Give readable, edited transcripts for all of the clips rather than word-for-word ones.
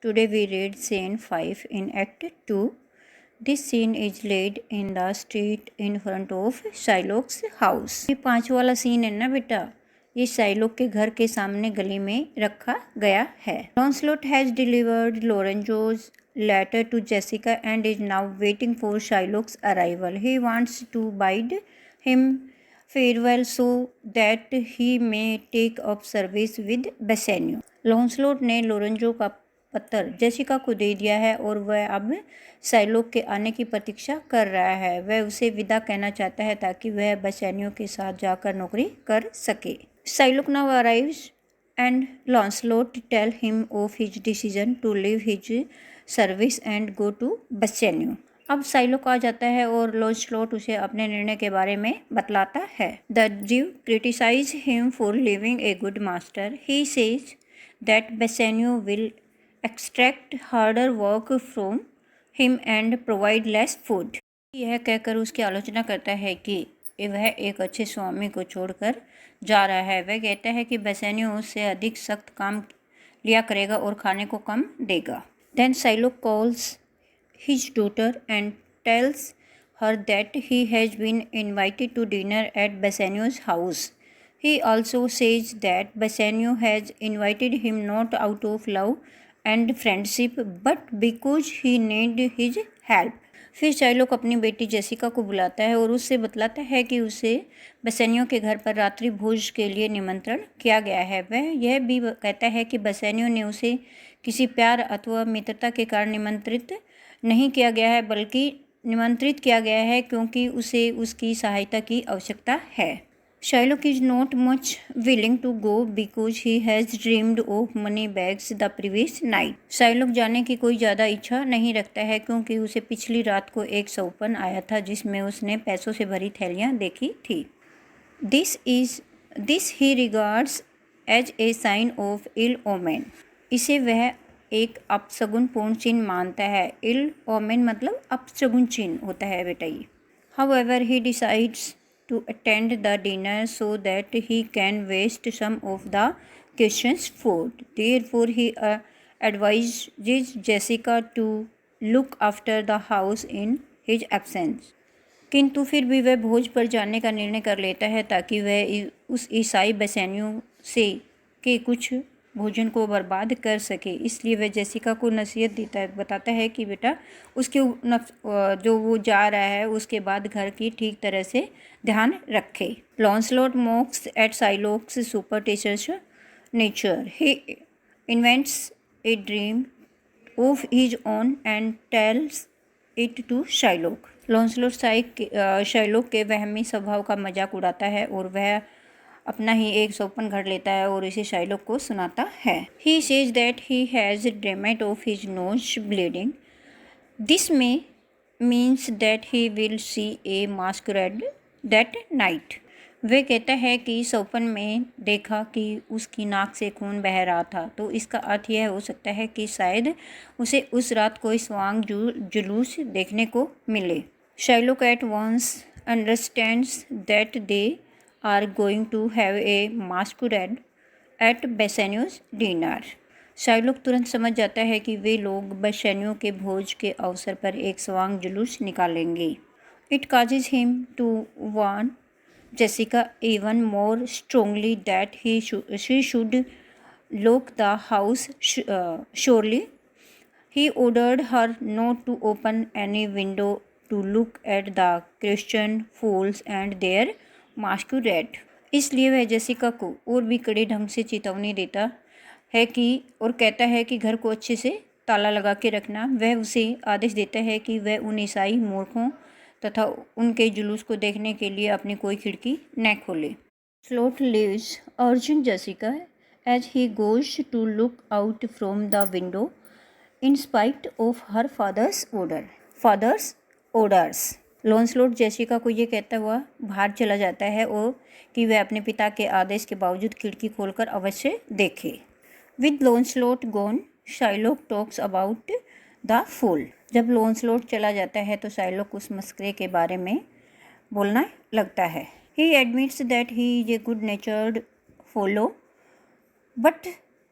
Today we read scene 5 in Act 2. This scene is laid in the street in front of Shylock's house. ये 5 वाला scene है ना बेटा, ये Shylock के घर के सामने गली में रखा गया है. Lancelot has delivered Lorenzo's letter to Jessica and is now waiting for Shylock's arrival. He wants to bid him farewell so that he may take up service with Bassanio. लॉन्सलोट ने लोरेंजो का पत्र जेसिका को दे दिया है और वह अब Shylock के आने की प्रतीक्षा कर रहा है. वह उसे विदा कहना चाहता है ताकि वह बसैनियो के साथ जाकर नौकरी कर सके. Shylock now arrives and Launcelot tell him of his decision to leave his service and go to Bassanio. अब शाइलॉक आ जाता है और लॉन्सलोट उसे अपने निर्णय के बारे में बतलाता है. The Jew criticise him for living a good master. He says that Bassanio will extract harder work from him and provide less food. यह कहकर उसकी आलोचना करता है कि वह एक अच्छे स्वामी को छोड़कर जा रहा है. वह कहता है कि Bassanio उससे अधिक सख्त काम लिया करेगा और खाने को कम देगा. Then Shylock calls his daughter and tells her that he has been invited to dinner at Bassanio's house. He also says that Bassanio has invited him not out of love and friendship but because he needs his help. फिर Shylock अपनी बेटी Jessica को बुलाता है और उससे बतलाता है कि उसे बसैनियो के घर पर रात्रि भोज के लिए निमंत्रण किया गया है. वह यह भी कहता है कि बसैनियो ने उसे किसी प्यार अथवा मित्रता के कारण निमंत्रित नहीं किया गया है बल्कि निमंत्रित किया गया है क्योंकि उसे उसकी सहायता की आवश्यकता है. Shylock is not much willing to go because he has dreamed of money bags the previous night. Shylock जाने की कोई ज़्यादा इच्छा नहीं रखता है क्योंकि उसे पिछली रात को एक सौपन आया था जिसमें उसने पैसों से भरी थैलियाँ देखी थी. This he regards as a sign of ill omen. इसे वह एक अपशगुन पूर्ण चिन्ह मानता है. Ill omen मतलब अपशगुन चिन्ह होता है बेटा ये. However, he decides to attend the dinner so that he can waste some of the kitchen's food. Therefore, he advises Jessica to look after the house in his absence. किंतु फिर भी वह भोज पर जाने का निर्णय कर लेता है ताकि वह उस ईसाई बसैनियो से के कुछ भोजन को बर्बाद कर सके. इसलिए वह जेसिका को नसीहत देता है, बताता है कि बेटा उसके जो वो जा रहा है उसके बाद घर की ठीक तरह से ध्यान रखे. Launcelot mocks at Shylock's superstitious nature. He invents a dream of his own and tells it to Shylock. Launcelot Shylock के वहमी स्वभाव का मजाक उड़ाता है और वह अपना ही एक सौपन घर लेता है और इसे शाइलॉक को सुनाता है. He says that he has dreamed of his nose bleeding. This में means that he will see a masquerade that night. वह कहता है कि सौपन में देखा कि उसकी नाक से खून बह रहा था, तो इसका अर्थ यह हो सकता है कि शायद उसे उस रात कोई स्वांग जुलूस देखने को मिले. Shylock at once understands that they are going to have a masquerade at Bassanio's dinner. Shylock तुरंत समझ जाता है कि वे लोग बसैनियो के भोज के अवसर पर एक स्वांग जुलूस निकालेंगे. It causes him to warn Jessica even more strongly that she should lock the house surely. He ordered her not to open any window to look at the Christian fools and their मास्कुरेड. इसलिए वह Jessica को और भी कड़े ढंग से चेतावनी देता है कि और कहता है कि घर को अच्छे से ताला लगा के रखना. वह उसे आदेश देता है कि वह उन ईसाई मूर्खों तथा उनके जुलूस को देखने के लिए अपनी कोई खिड़की न खोले. Launcelot leaves urging Jessica as he goes to look out from the window in spite of her father's orders. Launcelot Jessica को ये कहता हुआ बाहर चला जाता है और कि वह अपने पिता के आदेश के बावजूद खिड़की खोलकर अवश्य देखे. With Launcelot gone Shylock talks about the fool. जब लॉन्सलॉट चला जाता है तो शाइलॉक उस मस्करे के बारे में बोलना लगता है. ही admits that he is a good नेचर्ड fellow but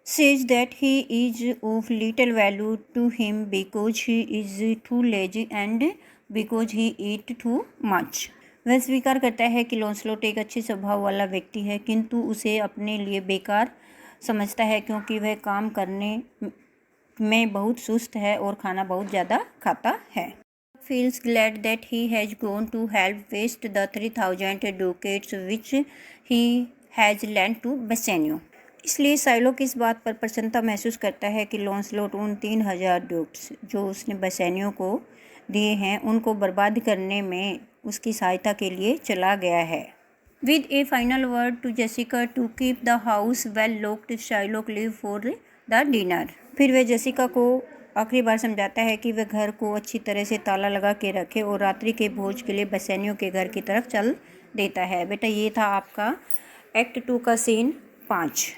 says that he is of little value to him because he is too lazy and because he eat too much। वह स्वीकार करता है कि लॉन्सलॉट एक अच्छे स्वभाव वाला व्यक्ति है, किंतु उसे अपने लिए बेकार समझता है क्योंकि वह काम करने में बहुत सुस्त है और खाना बहुत ज़्यादा खाता है। feels glad that he has gone to help waste the 3000 ducats which he has lent to Bassanio। इसलिए साइलोक इस बात पर प्रसन्नता महसूस करता है कि लॉन्सलॉट उन 3000 ड्यूक्स जो उसने बसैनियो को दिए हैं उनको बर्बाद करने में उसकी सहायता के लिए चला गया है। With a final word to Jessica to keep the house well locked, Psylocke leave for the dinner. फिर वह जेसिका को आखिरी बार समझाता है कि वह घर को अच्छी तरह से ताला लगा के रखे और रात्रि के भोज के लिए बसैनियों के घर की तरफ चल देता है। बेटा ये था आपका एक्ट 2 का सीन 5।